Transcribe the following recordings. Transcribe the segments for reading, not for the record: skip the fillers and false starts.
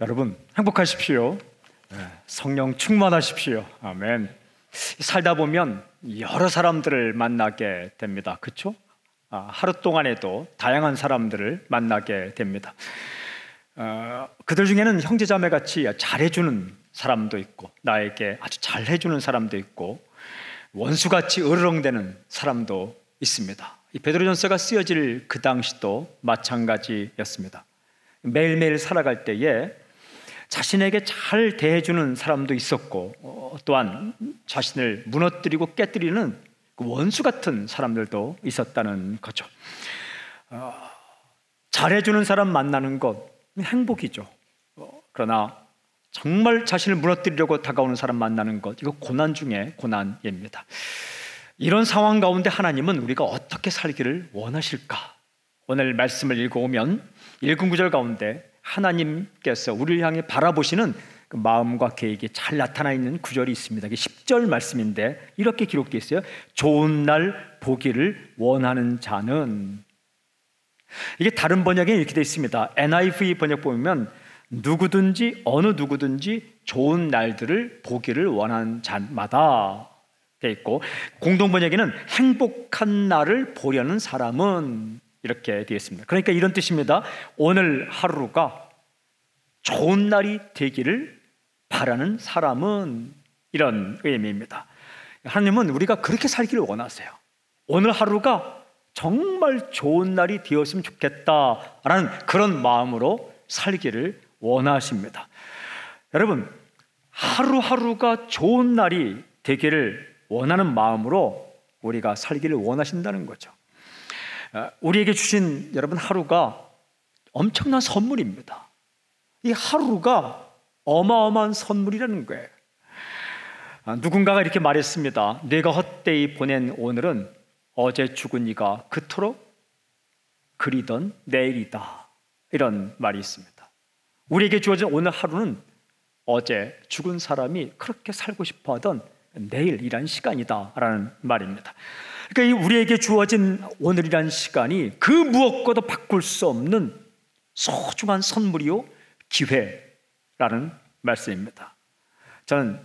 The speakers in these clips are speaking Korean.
여러분 행복하십시오. 성령 충만하십시오. 아멘. 살다 보면 여러 사람들을 만나게 됩니다. 그렇죠? 하루 동안에도 다양한 사람들을 만나게 됩니다. 그들 중에는 형제자매같이 잘해주는 사람도 있고, 나에게 아주 잘해주는 사람도 있고, 원수같이 으르렁대는 사람도 있습니다. 이 베드로전서가 쓰여질 그 당시도 마찬가지였습니다. 매일매일 살아갈 때에 자신에게 잘 대해주는 사람도 있었고, 또한 자신을 무너뜨리고 깨뜨리는 그 원수 같은 사람들도 있었다는 거죠. 잘해주는 사람 만나는 것 행복이죠. 그러나 정말 자신을 무너뜨리려고 다가오는 사람 만나는 것, 이거 고난 중에 고난입니다. 이런 상황 가운데 하나님은 우리가 어떻게 살기를 원하실까? 오늘 말씀을 읽어오면 읽은 구절 가운데 하나님께서 우리를 향해 바라보시는 그 마음과 계획이 잘 나타나 있는 구절이 있습니다. 이게 10절 말씀인데 이렇게 기록되어 있어요. 좋은 날 보기를 원하는 자는, 이게 다른 번역에 이렇게 되어 있습니다. NIV 번역 보면 누구든지 어느 누구든지 좋은 날들을 보기를 원하는 자마다 되어 있고, 공동 번역에는 행복한 날을 보려는 사람은 이렇게 되어 있습니다. 그러니까 이런 뜻입니다. 오늘 하루가 좋은 날이 되기를 바라는 사람은, 이런 의미입니다. 하나님은 우리가 그렇게 살기를 원하세요. 오늘 하루가 정말 좋은 날이 되었으면 좋겠다라는 그런 마음으로 살기를 원하십니다. 여러분, 하루하루가 좋은 날이 되기를 원하는 마음으로 우리가 살기를 원하신다는 거죠. 우리에게 주신 여러분 하루가 엄청난 선물입니다. 이 하루가 어마어마한 선물이라는 거예요. 누군가가 이렇게 말했습니다. 내가 헛되이 보낸 오늘은 어제 죽은 이가 그토록 그리던 내일이다, 이런 말이 있습니다. 우리에게 주어진 오늘 하루는 어제 죽은 사람이 그렇게 살고 싶어하던 내일이란 시간이다 라는 말입니다. 그러니까 이 우리에게 주어진 오늘이란 시간이 그 무엇과도 바꿀 수 없는 소중한 선물이요 기회라는 말씀입니다. 저는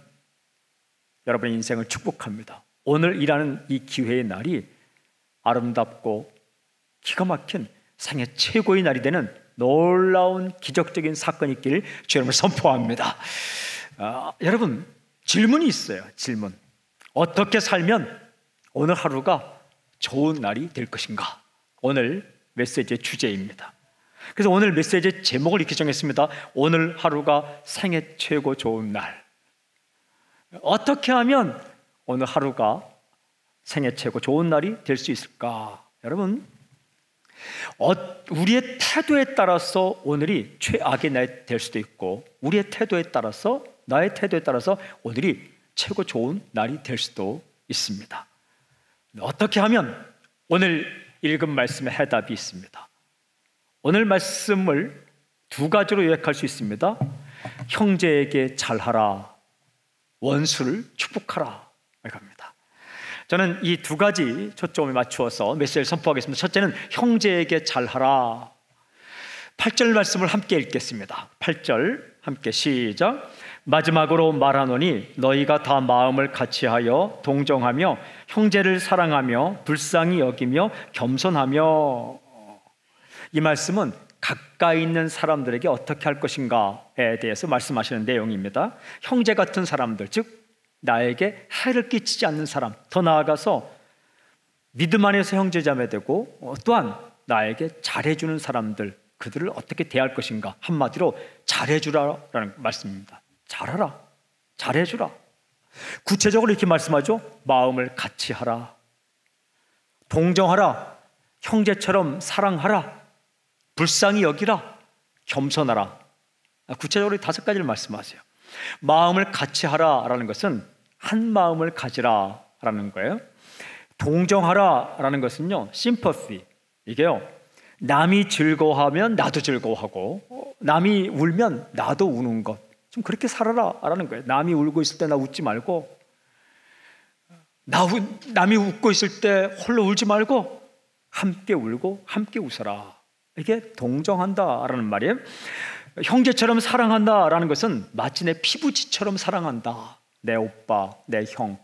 여러분의 인생을 축복합니다. 오늘이라는 이 기회의 날이 아름답고 기가 막힌 생애 최고의 날이 되는 놀라운 기적적인 사건이 있기를 주 여러분을 선포합니다. 여러분, 질문이 있어요. 질문. 어떻게 살면 오늘 하루가 좋은 날이 될 것인가? 오늘 메시지의 주제입니다. 그래서 오늘 메시지의 제목을 이렇게 정했습니다. 오늘 하루가 생애 최고 좋은 날. 어떻게 하면 오늘 하루가 생애 최고 좋은 날이 될 수 있을까? 여러분, 우리의 태도에 따라서 오늘이 최악의 날이 될 수도 있고, 우리의 태도에 따라서, 나의 태도에 따라서 오늘이 최고 좋은 날이 될 수도 있습니다. 어떻게 하면 오늘 읽은 말씀에 해답이 있습니다. 오늘 말씀을 두 가지로 요약할 수 있습니다. 형제에게 잘하라, 원수를 축복하라, 이렇게 합니다. 저는 이 두 가지 초점을 맞추어서 메시지를 선포하겠습니다. 첫째는 형제에게 잘하라. 8절 말씀을 함께 읽겠습니다. 8절 함께 시작. 마지막으로 말하노니 너희가 다 마음을 같이하여 동정하며 형제를 사랑하며 불쌍히 여기며 겸손하며. 이 말씀은 가까이 있는 사람들에게 어떻게 할 것인가에 대해서 말씀하시는 내용입니다. 형제 같은 사람들, 즉 나에게 해를 끼치지 않는 사람, 더 나아가서 믿음 안에서 형제자매 되고 또한 나에게 잘해주는 사람들, 그들을 어떻게 대할 것인가. 한마디로 잘해주라라는 말씀입니다. 잘하라, 잘해주라. 구체적으로 이렇게 말씀하죠. 마음을 같이 하라, 동정하라, 형제처럼 사랑하라, 불쌍히 여기라, 겸손하라. 구체적으로 5가지를 말씀하세요. 마음을 같이 하라라는 것은 한 마음을 가지라라는 거예요. 동정하라라는 것은요, sympathy. 이게요, 남이 즐거워하면 나도 즐거워하고, 남이 울면 나도 우는 것. 좀 그렇게 살아라라는 거예요. 남이 울고 있을 때 나 웃지 말고, 남이 웃고 있을 때 홀로 울지 말고 함께 울고 함께 웃어라. 이게 동정한다라는 말이에요. 형제처럼 사랑한다라는 것은 마치 내 피부치처럼 사랑한다. 내 오빠, 내 형,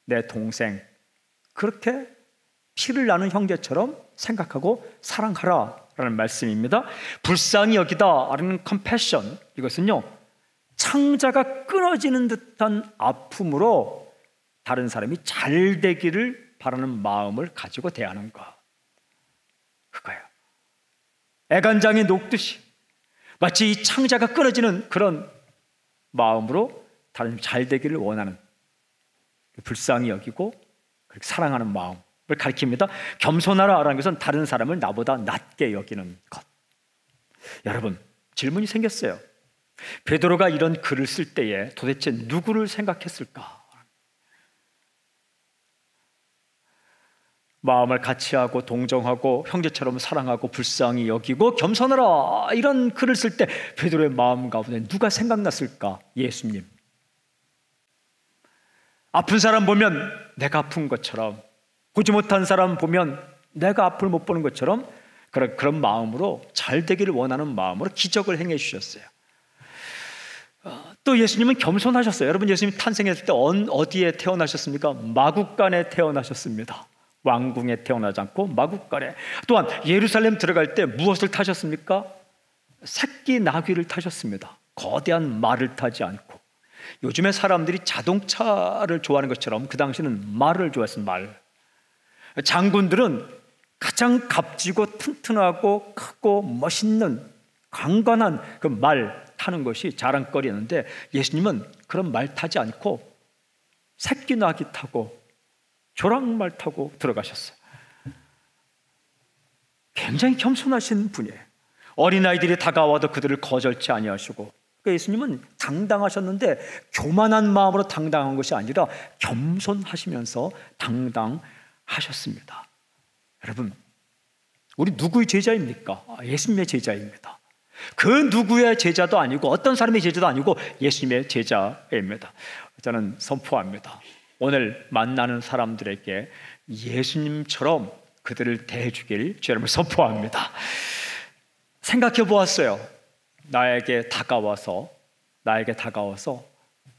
내 동생, 그렇게 피를 나눈 형제처럼 생각하고 사랑하라라는 말씀입니다. 불쌍히 여기다라는 compassion, 이것은요 창자가 끊어지는 듯한 아픔으로 다른 사람이 잘 되기를 바라는 마음을 가지고 대하는 것, 그거예요. 애간장에 녹듯이 마치 이 창자가 끊어지는 그런 마음으로 다른 사람이 잘 되기를 원하는, 불쌍히 여기고 그렇게 사랑하는 마음을 가리킵니다. 겸손하라라는 것은 다른 사람을 나보다 낮게 여기는 것. 여러분, 질문이 생겼어요. 베드로가 이런 글을 쓸 때에 도대체 누구를 생각했을까? 마음을 같이하고 동정하고 형제처럼 사랑하고 불쌍히 여기고 겸손하라, 이런 글을 쓸 때 베드로의 마음 가운데 누가 생각났을까? 예수님. 아픈 사람 보면 내가 아픈 것처럼, 보지 못한 사람 보면 내가 앞을 못 보는 것처럼 그런 마음으로 잘 되기를 원하는 마음으로 기적을 행해 주셨어요. 또 예수님은 겸손하셨어요. 여러분, 예수님 탄생했을 때 어디에 태어나셨습니까? 마구간에 태어나셨습니다. 왕궁에 태어나지 않고 마구간에. 또한 예루살렘 들어갈 때 무엇을 타셨습니까? 새끼 나귀를 타셨습니다. 거대한 말을 타지 않고. 요즘에 사람들이 자동차를 좋아하는 것처럼 그 당시는 말을 좋아했습니다. 말. 장군들은 가장 값지고 튼튼하고 크고 멋있는 강관한 그 말 타는 것이 자랑거리였는데 예수님은 그런 말 타지 않고 새끼 나귀 타고 조랑말 타고 들어가셨어요. 굉장히 겸손하신 분이에요. 어린아이들이 다가와도 그들을 거절치 아니하시고, 그러니까 예수님은 당당하셨는데 교만한 마음으로 당당한 것이 아니라 겸손하시면서 당당하셨습니다. 여러분, 우리 누구의 제자입니까? 예수님의 제자입니다. 그 누구의 제자도 아니고 어떤 사람의 제자도 아니고 예수님의 제자입니다. 저는 선포합니다. 오늘 만나는 사람들에게 예수님처럼 그들을 대해주길 주님을 선포합니다. 생각해 보았어요. 나에게 다가와서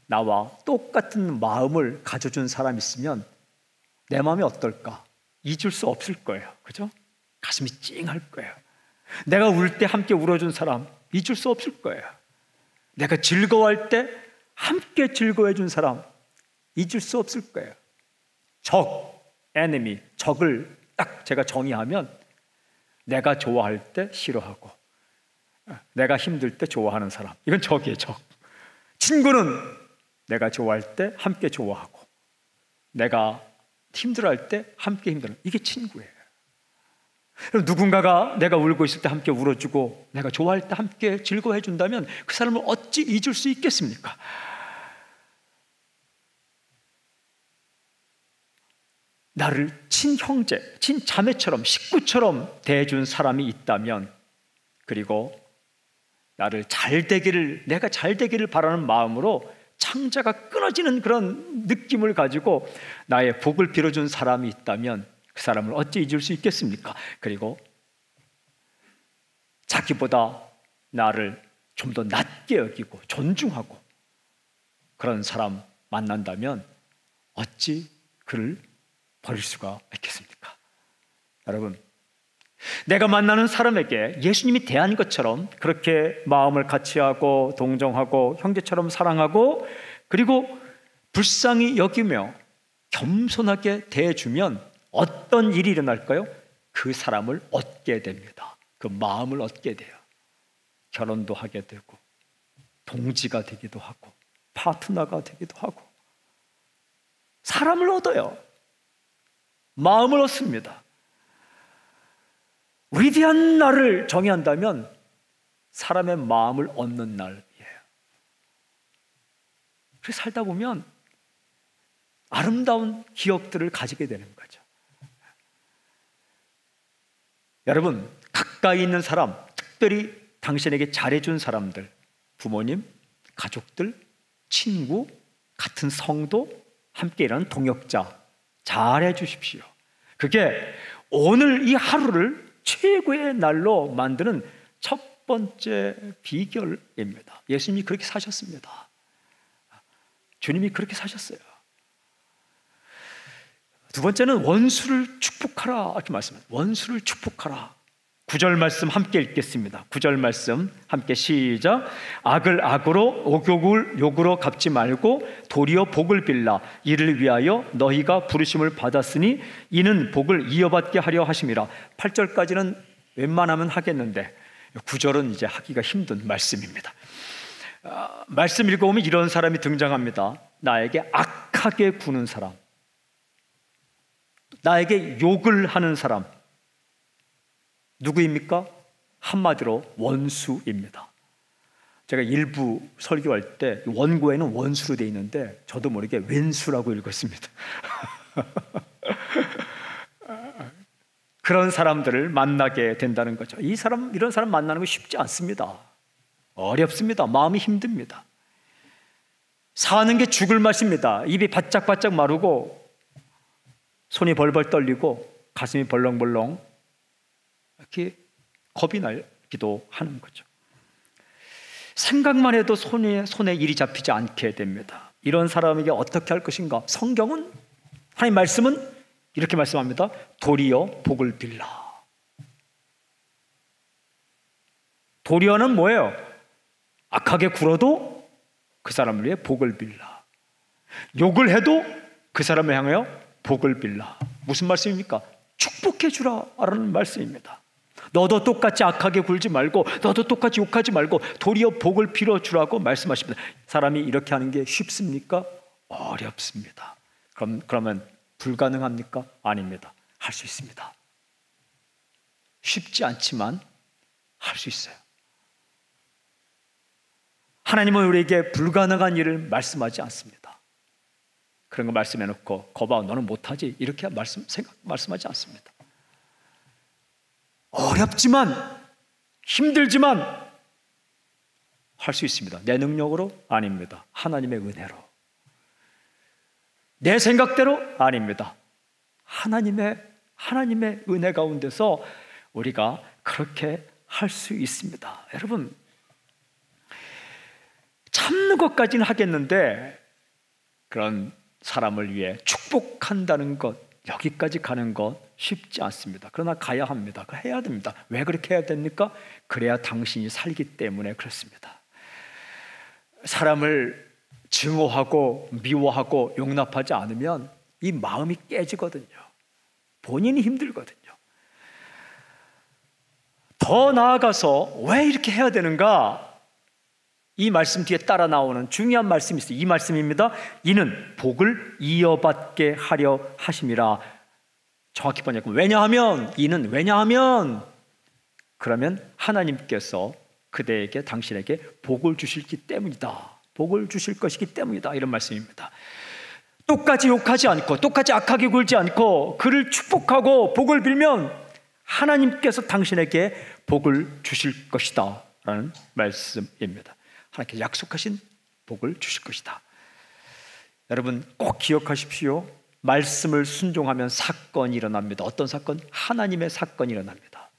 나와 똑같은 마음을 가져준 사람이 있으면 내 마음이 어떨까? 잊을 수 없을 거예요. 그죠? 가슴이 찡할 거예요. 내가 울 때 함께 울어준 사람 잊을 수 없을 거예요. 내가 즐거워할 때 함께 즐거워해 준 사람 잊을 수 없을 거예요. enemy, 적을 딱 제가 정의하면 내가 좋아할 때 싫어하고 내가 힘들 때 좋아하는 사람, 이건 적이에요. 적. 친구는 내가 좋아할 때 함께 좋아하고 내가 힘들어할 때 함께 힘들어, 이게 친구예요. 누군가가 내가 울고 있을 때 함께 울어주고 내가 좋아할 때 함께 즐거워해 준다면 그 사람을 어찌 잊을 수 있겠습니까? 나를 친형제, 친자매처럼, 식구처럼 대해준 사람이 있다면, 그리고 나를 내가 잘 되기를 바라는 마음으로 창자가 끊어지는 그런 느낌을 가지고 나의 복을 빌어준 사람이 있다면 그 사람을 어찌 잊을 수 있겠습니까? 그리고 자기보다 나를 좀 더 낮게 여기고 존중하고 그런 사람 만난다면 어찌 그를 버릴 수가 있겠습니까? 여러분, 내가 만나는 사람에게 예수님이 대한 것처럼 그렇게 마음을 같이하고 동정하고 형제처럼 사랑하고 그리고 불쌍히 여기며 겸손하게 대해주면 어떤 일이 일어날까요? 그 사람을 얻게 됩니다. 그 마음을 얻게 돼요. 결혼도 하게 되고 동지가 되기도 하고 파트너가 되기도 하고 사람을 얻어요. 마음을 얻습니다. 위대한 날을 정의한다면 사람의 마음을 얻는 날이에요. 그래서 살다 보면 아름다운 기억들을 가지게 되는 거죠. 여러분, 가까이 있는 사람, 특별히 당신에게 잘해준 사람들, 부모님, 가족들, 친구, 같은 성도, 함께 일하는 동역자 잘해 주십시오. 그게 오늘 이 하루를 최고의 날로 만드는 첫 번째 비결입니다. 예수님이 그렇게 사셨습니다. 주님이 그렇게 사셨어요. 두 번째는 원수를 축복하라 이렇게 말씀합니다. 원수를 축복하라. 9절 말씀 함께 읽겠습니다. 9절 말씀 함께 시작. 악을 악으로 욕을 욕으로 갚지 말고 도리어 복을 빌라. 이를 위하여 너희가 부르심을 받았으니 이는 복을 이어받게 하려 하심이라. 8절까지는 웬만하면 하겠는데 9절은 이제 하기가 힘든 말씀입니다. 말씀 읽어보면 이런 사람이 등장합니다. 나에게 악하게 구는 사람, 나에게 욕을 하는 사람, 누구입니까? 한마디로 원수입니다. 제가 일부 설교할 때 원고에는 원수로 되어 있는데 저도 모르게 왼수라고 읽었습니다. 그런 사람들을 만나게 된다는 거죠. 이런 사람 만나는 거 쉽지 않습니다. 어렵습니다. 마음이 힘듭니다. 사는 게 죽을 맛입니다. 입이 바짝바짝 마르고 손이 벌벌 떨리고 가슴이 벌렁벌렁 이렇게 겁이 나기도 하는 거죠. 생각만 해도 손에 일이 잡히지 않게 됩니다. 이런 사람에게 어떻게 할 것인가? 성경은, 하나님 말씀은 이렇게 말씀합니다. 도리어 복을 빌라. 도리어는 뭐예요? 악하게 굴어도 그 사람을 위해 복을 빌라. 욕을 해도 그 사람을 향하여 복을 빌라. 무슨 말씀입니까? 축복해 주라라는 말씀입니다. 너도 똑같이 악하게 굴지 말고, 너도 똑같이 욕하지 말고 도리어 복을 빌어 주라고 말씀하십니다. 사람이 이렇게 하는 게 쉽습니까? 어렵습니다. 그러면 불가능합니까? 아닙니다. 할 수 있습니다. 쉽지 않지만 할 수 있어요. 하나님은 우리에게 불가능한 일을 말씀하지 않습니다. 그런 거 말씀해놓고 거봐 너는 못하지 이렇게 말씀하지 않습니다. 어렵지만 힘들지만 할 수 있습니다. 내 능력으로? 아닙니다. 하나님의 은혜로. 내 생각대로? 아닙니다. 하나님의 은혜 가운데서 우리가 그렇게 할 수 있습니다. 여러분, 참는 것까지는 하겠는데 그런 사람을 위해 축복한다는 것, 여기까지 가는 것 쉽지 않습니다. 그러나 가야 합니다. 해야 됩니다. 왜 그렇게 해야 됩니까? 그래야 당신이 살기 때문에 그렇습니다. 사람을 증오하고 미워하고 용납하지 않으면 이 마음이 깨지거든요. 본인이 힘들거든요. 더 나아가서 왜 이렇게 해야 되는가? 이 말씀 뒤에 따라 나오는 중요한 말씀이 있어요. 이 말씀입니다. 이는 복을 이어받게 하려 하심이라. 정확히 번역하면 왜냐하면 그러면 하나님께서 그대에게 당신에게 복을 주시기 때문이다. 복을 주실 것이기 때문이다. 이런 말씀입니다. 똑같이 욕하지 않고 똑같이 악하게 굴지 않고 그를 축복하고 복을 빌면 하나님께서 당신에게 복을 주실 것이다 라는 말씀입니다. 하나님께서 약속하신 복을 주실 것이다. 여러분 꼭 기억하십시오. 말씀을 순종하면 사건이 일어납니다. 어떤 사건? 하나님의 사건이 일어납니다.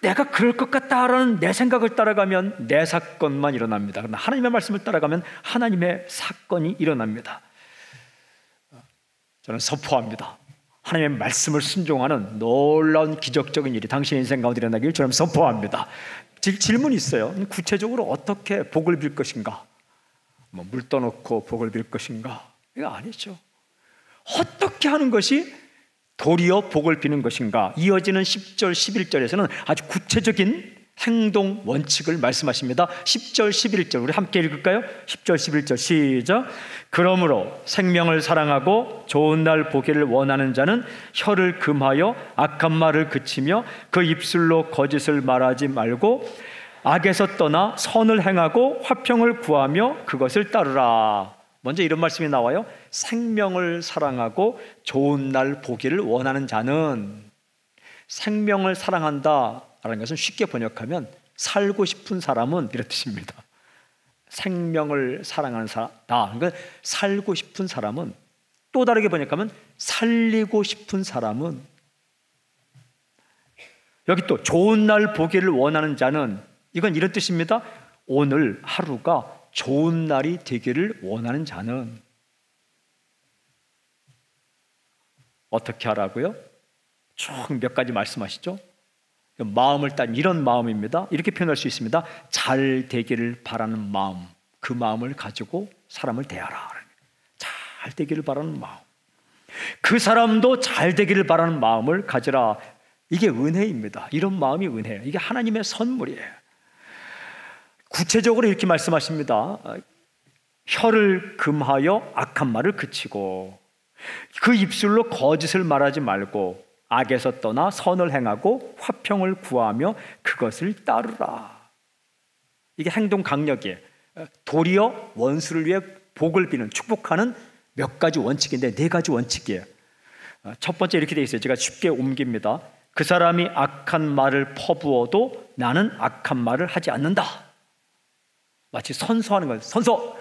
내가 그럴 것 같다라는 내 생각을 따라가면 내 사건만 일어납니다. 그러나 하나님의 말씀을 따라가면 하나님의 사건이 일어납니다. 저는 선포합니다. 하나님의 말씀을 순종하는 놀라운 기적적인 일이 당신의 인생 가운데 일어나길 저는 선포합니다. 질문이 있어요. 구체적으로 어떻게 복을 빌 것인가? 물 떠놓고 복을 빌 것인가? 이거 아니죠. 어떻게 하는 것이 도리어 복을 비는 것인가? 이어지는 10절, 11절에서는 아주 구체적인 행동 원칙을 말씀하십니다. 10절, 11절 우리 함께 읽을까요? 10절, 11절 시작. 그러므로 생명을 사랑하고 좋은 날 보기를 원하는 자는 혀를 금하여 악한 말을 그치며 그 입술로 거짓을 말하지 말고 악에서 떠나 선을 행하고 화평을 구하며 그것을 따르라. 먼저 이런 말씀이 나와요. 생명을 사랑하고 좋은 날 보기를 원하는 자는, 생명을 사랑한다라는 것은 쉽게 번역하면 살고 싶은 사람은 이런 뜻입니다. 생명을 사랑하는 사람다. 그러니까 살고 싶은 사람은, 또 다르게 번역하면 살리고 싶은 사람은, 여기 또 좋은 날 보기를 원하는 자는, 이건 이런 뜻입니다. 오늘 하루가 좋은 날이 되기를 원하는 자는 어떻게 하라고요? 쭉 몇 가지 말씀하시죠. 마음을 딴 이런 마음입니다. 이렇게 표현할 수 있습니다. 잘 되기를 바라는 마음, 그 마음을 가지고 사람을 대하라. 잘 되기를 바라는 마음, 그 사람도 잘 되기를 바라는 마음을 가지라. 이게 은혜입니다. 이런 마음이 은혜예요. 이게 하나님의 선물이에요. 구체적으로 이렇게 말씀하십니다. 혀를 금하여 악한 말을 그치고 그 입술로 거짓을 말하지 말고 악에서 떠나 선을 행하고 화평을 구하며 그것을 따르라. 이게 행동 강력이에요. 도리어 원수를 위해 복을 비는, 축복하는 몇 가지 원칙인데 4가지 원칙이에요. 첫 번째 이렇게 되어 있어요. 제가 쉽게 옮깁니다. 그 사람이 악한 말을 퍼부어도 나는 악한 말을 하지 않는다. 마치 선서하는 거예요. 선서.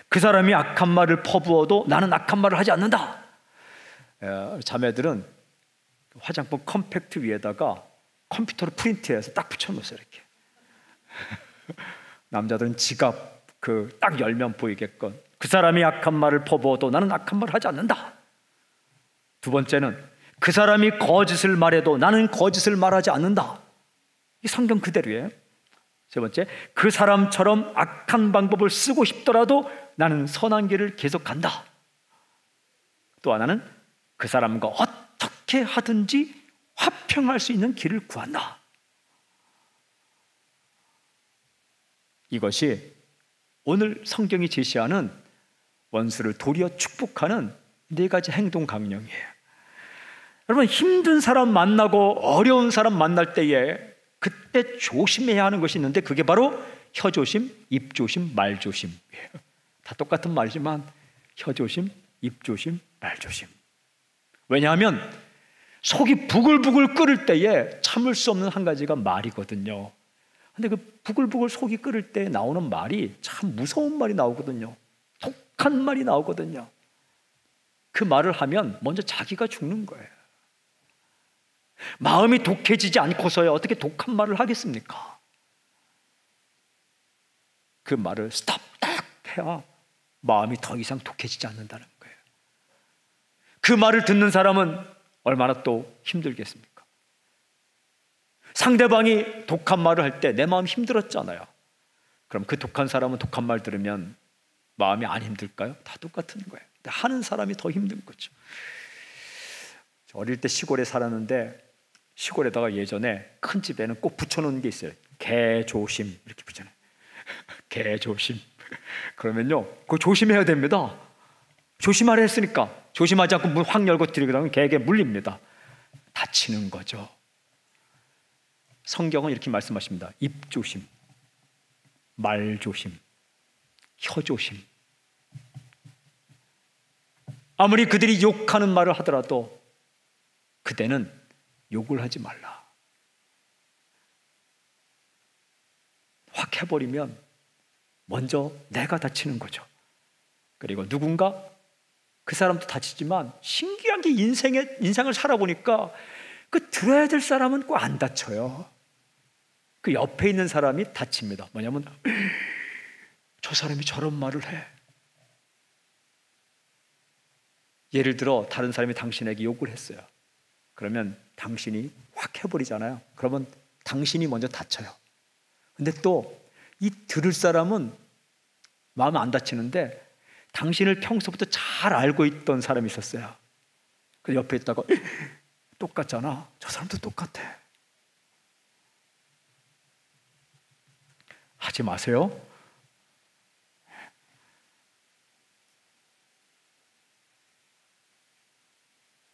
그 사람이 악한 말을 퍼부어도 나는 악한 말을 하지 않는다. 자매들은 화장품 컴팩트 위에다가 컴퓨터로 프린트해서 딱 붙여놓으세요. 이렇게. 남자들은 지갑 딱 열면 보이게끔 그 사람이 악한 말을 퍼부어도 나는 악한 말을 하지 않는다. 두 번째는 그 사람이 거짓을 말해도 나는 거짓을 말하지 않는다. 이 성경 그대로예요. 세 번째, 그 사람처럼 악한 방법을 쓰고 싶더라도 나는 선한 길을 계속 간다. 또 하나는 그 사람과 어떻게 하든지 화평할 수 있는 길을 구한다. 이것이 오늘 성경이 제시하는 원수를 도리어 축복하는 4가지 행동 강령이에요. 여러분, 힘든 사람 만나고 어려운 사람 만날 때에 그때 조심해야 하는 것이 있는데 그게 바로 혀조심, 입조심, 말조심이에요. 다 똑같은 말이지만 혀조심, 입조심, 말조심. 왜냐하면 속이 부글부글 끓을 때에 참을 수 없는 한 가지가 말이거든요. 근데 그 부글부글 속이 끓을 때 나오는 말이 참 무서운 말이 나오거든요. 독한 말이 나오거든요. 그 말을 하면 먼저 자기가 죽는 거예요. 마음이 독해지지 않고서야 어떻게 독한 말을 하겠습니까? 그 말을 스톱 딱 해야 마음이 더 이상 독해지지 않는다는 거예요. 그 말을 듣는 사람은 얼마나 또 힘들겠습니까? 상대방이 독한 말을 할 때 내 마음이 힘들었잖아요. 그럼 그 독한 사람은 독한 말 들으면 마음이 안 힘들까요? 다 똑같은 거예요. 근데 하는 사람이 더 힘든 거죠. 어릴 때 시골에 살았는데 시골에다가 예전에 큰 집에는 꼭 붙여놓은 게 있어요. 개 조심 이렇게 붙여놔요. 개 조심. 그러면요, 그거 조심해야 됩니다. 조심하라 했으니까 조심하지 않고 문 확 열고 들이대면 개에게 물립니다. 다치는 거죠. 성경은 이렇게 말씀하십니다. 입 조심, 말 조심, 혀 조심. 아무리 그들이 욕하는 말을 하더라도 그대는 욕을 하지 말라. 확 해버리면 먼저 내가 다치는 거죠. 그리고 누군가 그 사람도 다치지만 신기한 게 인생을 살아보니까 그 들어야 될 사람은 꼭 안 다쳐요. 그 옆에 있는 사람이 다칩니다. 뭐냐면 저 사람이 저런 말을 해. 예를 들어 다른 사람이 당신에게 욕을 했어요. 그러면 당신이 확 해버리잖아요. 그러면 당신이 먼저 다쳐요. 근데 또 이 들을 사람은 마음 안 다치는데 당신을 평소부터 잘 알고 있던 사람이 있었어요. 그 옆에 있다가 똑같잖아. 저 사람도 똑같아. 하지 마세요.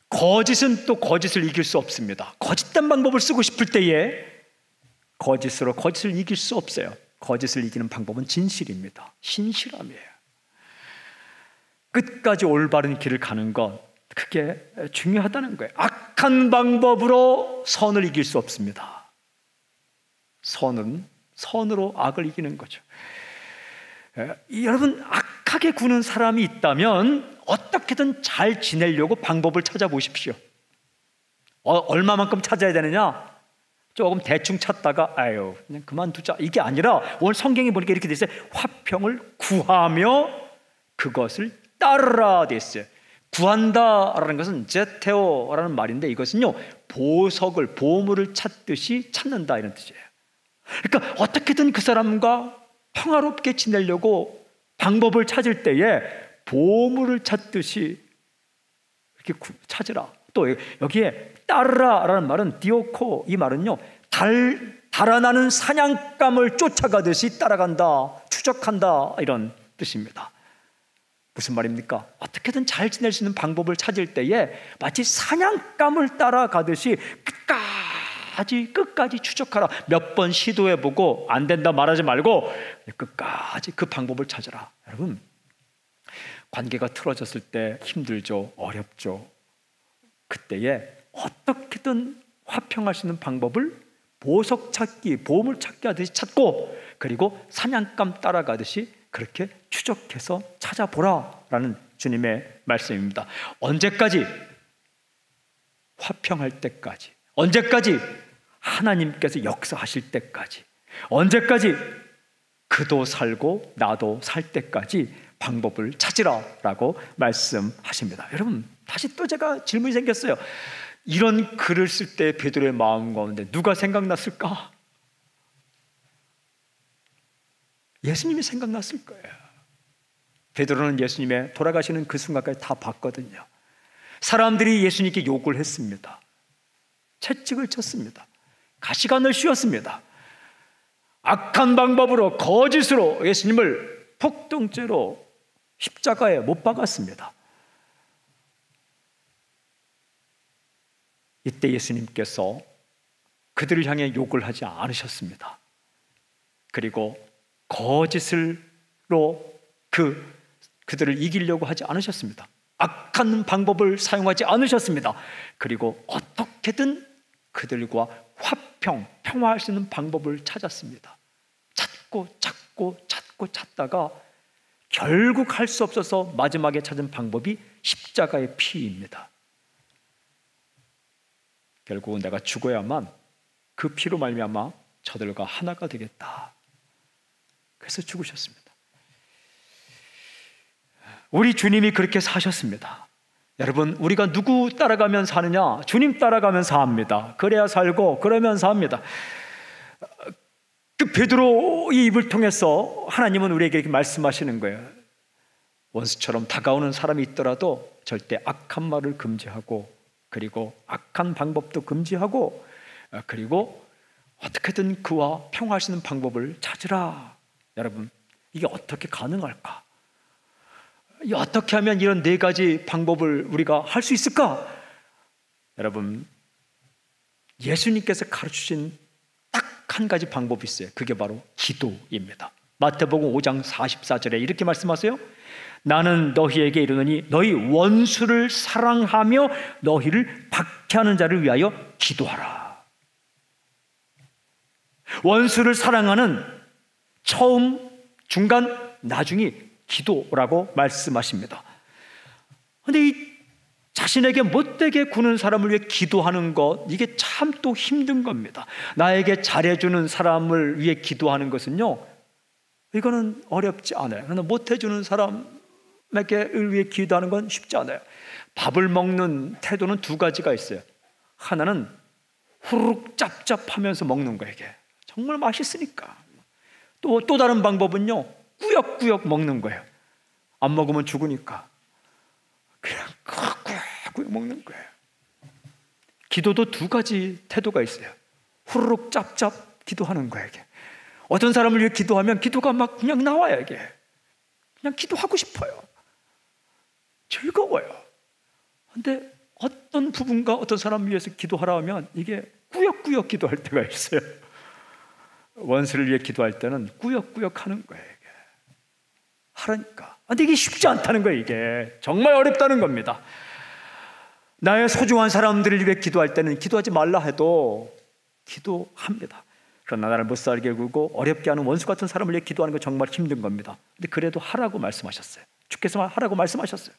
거짓은 또 거짓을 이길 수 없습니다. 거짓된 방법을 쓰고 싶을 때에 거짓으로 거짓을 이길 수 없어요. 거짓을 이기는 방법은 진실입니다. 신실함이에요. 끝까지 올바른 길을 가는 것, 그게 중요하다는 거예요. 악한 방법으로 선을 이길 수 없습니다. 선은 선으로 악을 이기는 거죠. 여러분, 악하게 구는 사람이 있다면 어떻게든 잘 지내려고 방법을 찾아보십시오. 얼마만큼 찾아야 되느냐? 조금 대충 찾다가 아유 그냥 그만두자 이게 아니라 오늘 성경에 보니까 이렇게 돼 있어요. 화평을 구하며 그것을 따르라 돼 있어요. 구한다라는 것은 제테오라는 말인데 이것은요 보물을 찾듯이 찾는다 이런 뜻이에요. 그러니까 어떻게든 그 사람과 평화롭게 지내려고 방법을 찾을 때에 보물을 찾듯이 이렇게 찾으라. 또 여기에 따르라라는 말은 디오코, 이 말은요 달아나는 사냥감을 쫓아가듯이 따라간다, 추적한다 이런 뜻입니다. 무슨 말입니까? 어떻게든 잘 지낼 수 있는 방법을 찾을 때에 마치 사냥감을 따라가듯이 끝까지 추적하라. 몇 번 시도해보고 안 된다 말하지 말고 끝까지 그 방법을 찾아라. 여러분, 관계가 틀어졌을 때 힘들죠, 어렵죠. 그때에 어떻게든 화평할 수 있는 방법을 보석 찾기, 보물 찾기 하듯이 찾고, 그리고 사냥감 따라가듯이 그렇게 추적해서 찾아보라라는 주님의 말씀입니다. 언제까지? 화평할 때까지. 언제까지? 하나님께서 역사하실 때까지. 언제까지? 그도 살고 나도 살 때까지 방법을 찾으라라고 말씀하십니다. 여러분, 다시 또 제가 질문이 생겼어요. 이런 글을 쓸 때 베드로의 마음 가운데 누가 생각났을까? 예수님이 생각났을 거예요. 베드로는 예수님의 돌아가시는 그 순간까지 다 봤거든요. 사람들이 예수님께 욕을 했습니다. 채찍을 쳤습니다. 가시관을 씌웠습니다. 악한 방법으로, 거짓으로 예수님을 폭동죄로 십자가에 못 박았습니다. 이때 예수님께서 그들을 향해 욕을 하지 않으셨습니다. 그리고 거짓으로 그들을 이기려고 하지 않으셨습니다. 악한 방법을 사용하지 않으셨습니다. 그리고 어떻게든 그들과 평화할 수 있는 방법을 찾았습니다. 찾다가 결국 할 수 없어서 마지막에 찾은 방법이 십자가의 피입니다. 결국은 내가 죽어야만 그 피로 말미암아 저들과 하나가 되겠다. 그래서 죽으셨습니다. 우리 주님이 그렇게 사셨습니다. 여러분, 우리가 누구 따라가면 사느냐? 주님 따라가면 삽니다. 그래야 살고 그러면 삽니다. 그 베드로의 입을 통해서 하나님은 우리에게 이렇게 말씀하시는 거예요. 원수처럼 다가오는 사람이 있더라도 절대 악한 말을 금지하고, 그리고 악한 방법도 금지하고, 그리고 어떻게든 그와 평화할 수 있는 방법을 찾으라. 여러분, 이게 어떻게 가능할까? 어떻게 하면 이런 네 가지 방법을 우리가 할 수 있을까? 여러분, 예수님께서 가르치신 딱 한 가지 방법이 있어요. 그게 바로 기도입니다. 마태복음 5장 44절에 이렇게 말씀하세요. 나는 너희에게 이르노니 너희 원수를 사랑하며 너희를 박해하는 자를 위하여 기도하라. 원수를 사랑하는 처음, 중간, 나중이 기도라고 말씀하십니다. 그런데 이 자신에게 못되게 구는 사람을 위해 기도하는 것, 이게 참 또 힘든 겁니다. 나에게 잘해주는 사람을 위해 기도하는 것은요, 이거는 어렵지 않아요. 그러나 못해주는 사람에게 위해 기도하는 건 쉽지 않아요. 밥을 먹는 태도는 두 가지가 있어요. 하나는 후루룩 짭짭하면서 먹는 거예요. 이게 정말 맛있으니까. 또 다른 방법은요, 꾸역꾸역 먹는 거예요. 안 먹으면 죽으니까 그냥 꾸역꾸역 먹는 거예요. 기도도 두 가지 태도가 있어요. 후루룩 짭짭 기도하는 거예요. 이게 어떤 사람을 위해 기도하면 기도가 막 그냥 나와요. 이게 그냥 기도하고 싶어요. 즐거워요. 근데 어떤 부분과 어떤 사람을 위해서 기도하라 하면 이게 꾸역꾸역 기도할 때가 있어요. 원수를 위해 기도할 때는 꾸역꾸역 하는 거예요. 이게 하라니까. 근데 이게 쉽지 않다는 거예요. 이게 정말 어렵다는 겁니다. 나의 소중한 사람들을 위해 기도할 때는 기도하지 말라 해도 기도합니다. 그러나 나를 못 살게 굴고 어렵게 하는 원수 같은 사람을 위해 기도하는 건 정말 힘든 겁니다. 근데 그래도 하라고 말씀하셨어요. 주께서 하라고 말씀하셨어요.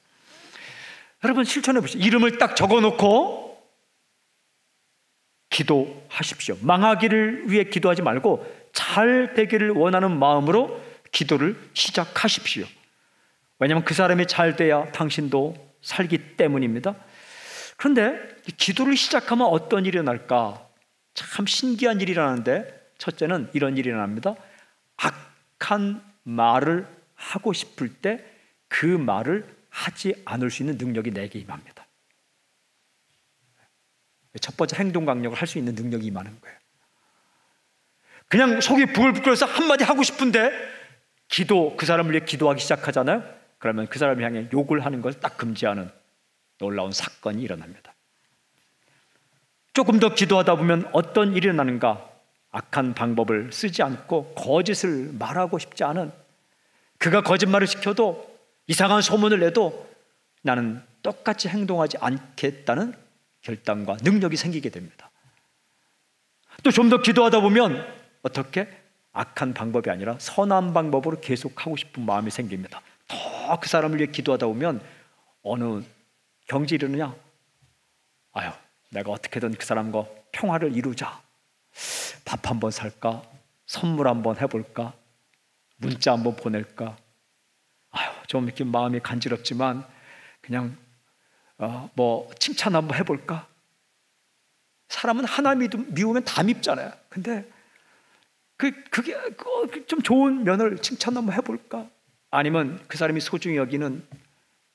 여러분 실천해 보시죠. 이름을 딱 적어놓고 기도하십시오. 망하기를 위해 기도하지 말고 잘 되기를 원하는 마음으로 기도를 시작하십시오. 왜냐하면 그 사람이 잘 돼야 당신도 살기 때문입니다. 그런데 기도를 시작하면 어떤 일이 일어날까? 참 신기한 일이 일어나는데, 첫째는 이런 일이 일어납니다. 악한 말을 하고 싶을 때 그 말을 하지 않을 수 있는 능력이 내게 임합니다. 첫 번째, 행동 강력을 할 수 있는 능력이 임하는 거예요. 그냥 속이 부글부글해서 한마디 하고 싶은데 그 사람을 위해 기도하기 시작하잖아요. 그러면 그 사람을 향해 욕을 하는 것을 딱 금지하는 놀라운 사건이 일어납니다. 조금 더 기도하다 보면 어떤 일이 일어나는가? 악한 방법을 쓰지 않고 거짓을 말하고 싶지 않은, 그가 거짓말을 시켜도 이상한 소문을 내도 나는 똑같이 행동하지 않겠다는 결단과 능력이 생기게 됩니다. 또 좀 더 기도하다 보면 어떻게? 악한 방법이 아니라 선한 방법으로 계속 하고 싶은 마음이 생깁니다. 더 그 사람을 위해 기도하다 보면 어느 경질이 일어나냐? 아유, 내가 어떻게든 그 사람과 평화를 이루자. 밥 한번 살까? 선물 한번 해볼까? 문자 한번 보낼까? 아유, 좀 이렇게 마음이 간지럽지만 그냥 칭찬 한번 해볼까? 사람은 하나 미우면 다 밉잖아요. 근데 그게 좀 좋은 면을 칭찬 한번 해볼까? 아니면 그 사람이 소중히 여기는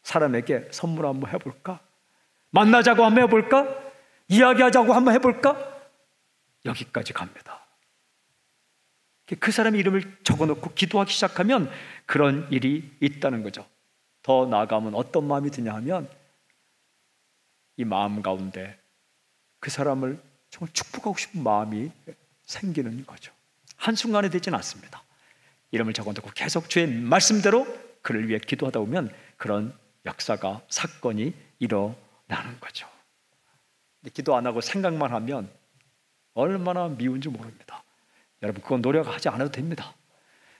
사람에게 선물 한번 해볼까? 만나자고 한번 해볼까? 이야기하자고 한번 해볼까? 여기까지 갑니다. 그 사람의 이름을 적어놓고 기도하기 시작하면 그런 일이 있다는 거죠. 더 나아가면 어떤 마음이 드냐 하면 이 마음 가운데 그 사람을 정말 축복하고 싶은 마음이 생기는 거죠. 한순간에 되지는 않습니다. 이름을 적어놓고 계속 주의 말씀대로 그를 위해 기도하다 보면 그런 역사가, 사건이 일어나는 거죠. 기도 안 하고 생각만 하면 얼마나 미운지 모릅니다. 여러분, 그건 노력하지 않아도 됩니다.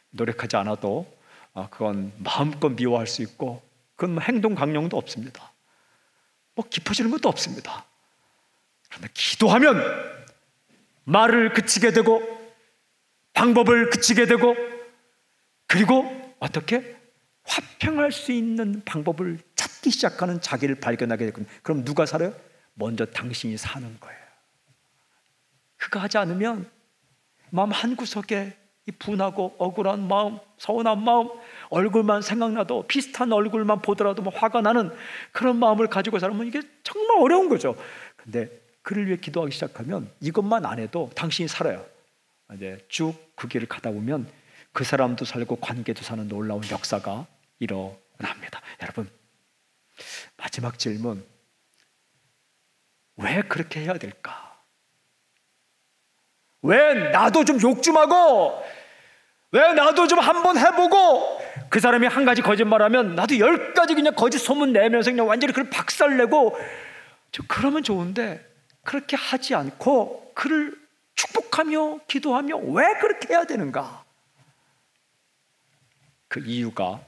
노력하지 않아도 그건 마음껏 미워할 수 있고, 그건 뭐 행동 강령도 없습니다. 뭐 깊어지는 것도 없습니다. 그런데 기도하면 말을 그치게 되고 방법을 그치게 되고, 그리고 어떻게 화평할 수 있는 방법을 찾기 시작하는 자기를 발견하게 되거든요. 그럼 누가 살아요? 먼저 당신이 사는 거예요. 그거 하지 않으면 마음 한구석에 이 분하고 억울한 마음, 서운한 마음, 얼굴만 생각나도, 비슷한 얼굴만 보더라도 뭐 화가 나는 그런 마음을 가지고 살면 이게 정말 어려운 거죠. 근데 그를 위해 기도하기 시작하면 이것만 안 해도 당신이 살아요. 이제 쭉 그 길을 가다 보면 그 사람도 살고 관계도 사는 놀라운 역사가 일어납니다. 여러분, 마지막 질문, 왜 그렇게 해야 될까? 왜 나도 좀 욕 좀 하고, 왜 나도 좀 한번 해보고, 그 사람이 한 가지 거짓말하면 나도 10가지 그냥 거짓 소문 내면서 그냥 완전히 그걸 박살내고, 그러면 좋은데 그렇게 하지 않고 그를 축복하며 기도하며 왜 그렇게 해야 되는가? 그 이유가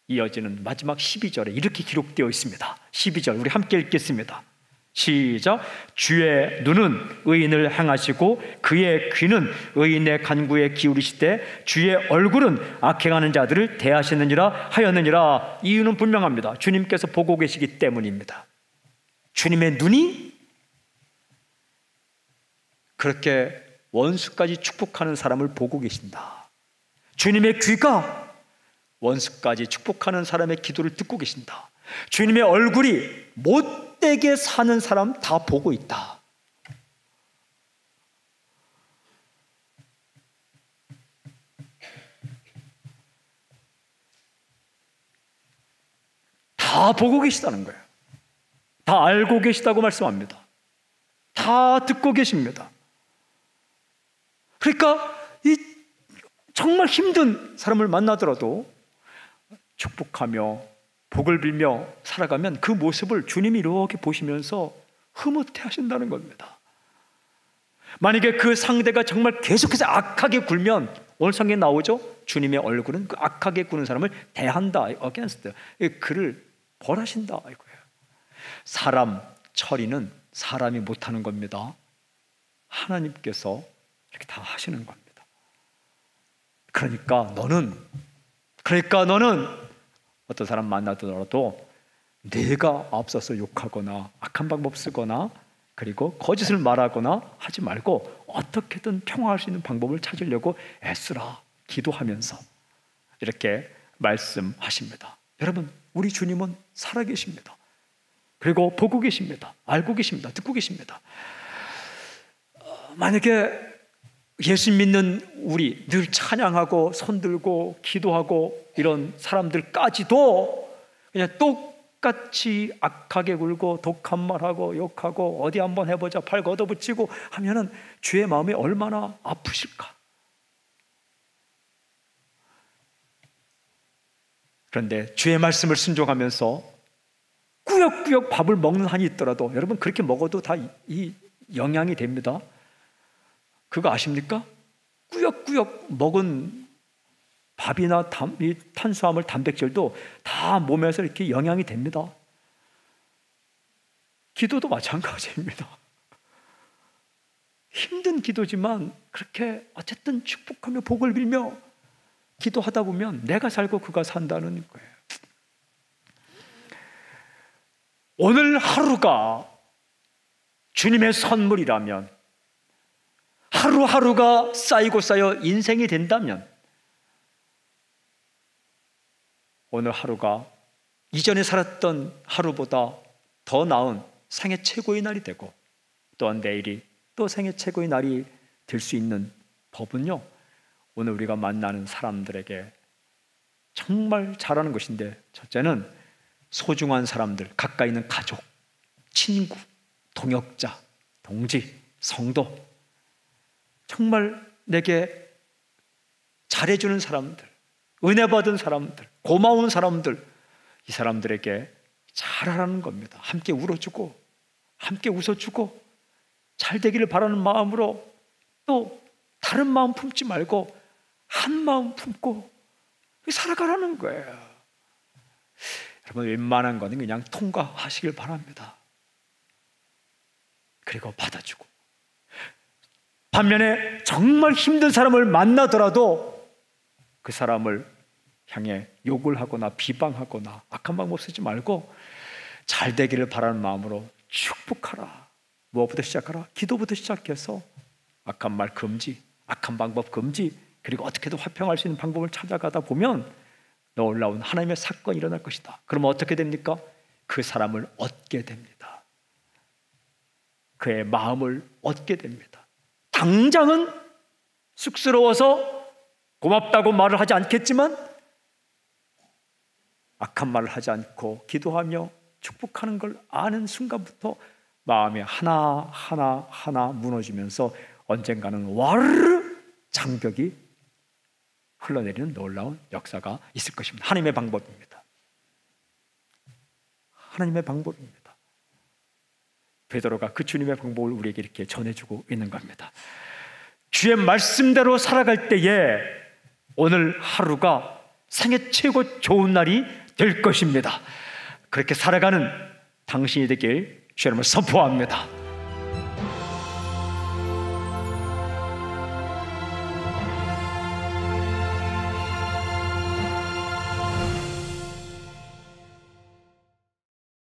이어지는 마지막 12절에 이렇게 기록되어 있습니다. 12절 우리 함께 읽겠습니다. 시작. 주의 눈은 의인을 향하시고 그의 귀는 의인의 간구에 기울이시되 주의 얼굴은 악행하는 자들을 대하시느니라 하였느니라. 이유는 분명합니다. 주님께서 보고 계시기 때문입니다. 주님의 눈이 그렇게 원수까지 축복하는 사람을 보고 계신다. 주님의 귀가 원수까지 축복하는 사람의 기도를 듣고 계신다. 주님의 얼굴이 못되게 사는 사람 다 보고 있다. 다 보고 계시다는 거예요. 다 알고 계시다고 말씀합니다. 다 듣고 계십니다. 그러니까 이 정말 힘든 사람을 만나더라도 축복하며 복을 빌며 살아가면 그 모습을 주님이 이렇게 보시면서 흐뭇해 하신다는 겁니다. 만약에 그 상대가 정말 계속해서 악하게 굴면 오늘 성경에 나오죠? 주님의 얼굴은 그 악하게 구는 사람을 대한다, against, 그를 벌하신다 이거예요. 사람 처리는 사람이 못하는 겁니다. 하나님께서 이렇게 다 하시는 겁니다. 그러니까 너는 어떤 사람 만나더라도 내가 앞서서 욕하거나 악한 방법 쓰거나 그리고 거짓을 말하거나 하지 말고 어떻게든 평화할 수 있는 방법을 찾으려고 애쓰라, 기도하면서 이렇게 말씀하십니다. 여러분, 우리 주님은 살아계십니다. 그리고 보고 계십니다. 알고 계십니다. 듣고 계십니다. 만약에 예수 믿는 우리, 늘 찬양하고 손들고 기도하고 이런 사람들까지도 그냥 똑같이 악하게 굴고 독한 말하고 욕하고 어디 한번 해보자 팔 걷어붙이고 하면은 주의 마음이 얼마나 아프실까. 그런데 주의 말씀을 순종하면서 꾸역꾸역 밥을 먹는 한이 있더라도 여러분, 그렇게 먹어도 다 이 영양이 됩니다. 그거 아십니까? 꾸역꾸역 먹은 밥이나 이 탄수화물, 단백질도 다 몸에서 이렇게 영양이 됩니다. 기도도 마찬가지입니다. 힘든 기도지만 그렇게 어쨌든 축복하며 복을 빌며 기도하다 보면 내가 살고 그가 산다는 거예요. 오늘 하루가 주님의 선물이라면, 하루하루가 쌓이고 쌓여 인생이 된다면, 오늘 하루가 이전에 살았던 하루보다 더 나은 생애 최고의 날이 되고, 또한 내일이 또 생애 최고의 날이 될 수 있는 법은요, 오늘 우리가 만나는 사람들에게 정말 잘하는 것인데, 첫째는 소중한 사람들, 가까이 있는 가족, 친구, 동역자, 동지, 성도, 정말 내게 잘해주는 사람들, 은혜 받은 사람들, 고마운 사람들, 이 사람들에게 잘하라는 겁니다. 함께 울어주고 함께 웃어주고 잘 되기를 바라는 마음으로, 또 다른 마음 품지 말고 한 마음 품고 살아가라는 거예요. 여러분, 웬만한 거는 그냥 통과하시길 바랍니다. 그리고 받아주고, 반면에 정말 힘든 사람을 만나더라도 그 사람을 향해 욕을 하거나 비방하거나 악한 방법 쓰지 말고 잘 되기를 바라는 마음으로 축복하라. 무엇부터 시작하라? 기도부터 시작해서 악한 말 금지, 악한 방법 금지, 그리고 어떻게든 화평할 수 있는 방법을 찾아가다 보면 놀라운 하나님의 사건이 일어날 것이다. 그러면 어떻게 됩니까? 그 사람을 얻게 됩니다. 그의 마음을 얻게 됩니다. 당장은 쑥스러워서 고맙다고 말을 하지 않겠지만, 악한 말을 하지 않고 기도하며 축복하는 걸 아는 순간부터 마음이 하나 무너지면서 언젠가는 와르르 장벽이 흘러내리는 놀라운 역사가 있을 것입니다. 하나님의 방법입니다. 하나님의 방법입니다. 베드로가 그 주님의 방법을 우리에게 이렇게 전해주고 있는 겁니다. 주의 말씀대로 살아갈 때에 오늘 하루가 생애 최고 좋은 날이 될 것입니다. 그렇게 살아가는 당신이 되길 주님을 선포합니다.